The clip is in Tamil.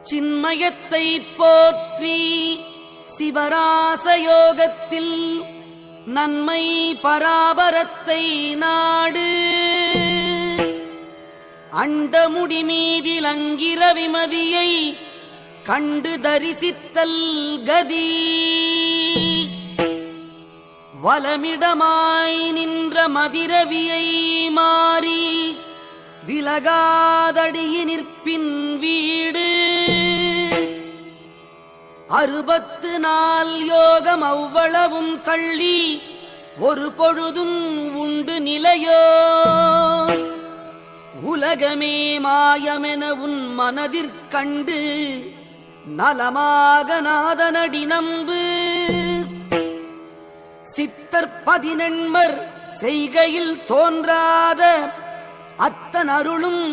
சின்மயத்தை போற்றி சிவராசயோகத்தில் நன்மை பராபரத்தை நாடு அண்டமுடி மீதில் அங்கிர விமதியை கண்டு தரிசித்தல் கதி வலமிடமாய் நின்ற மதிரவியை மாறி விலகாதடியி நிற்பின் வீடு 64 யோகம் அவ்வளவும் தள்ளி ஒரு பொழுதும் உண்டு நிலையோ உலகமே மாயமென உன் மனதிற்கண்டு நலமாக நாதனடி நம்பு சித்தர் 18 செய்கையில் தோன்றாத அத்தன் அருளும்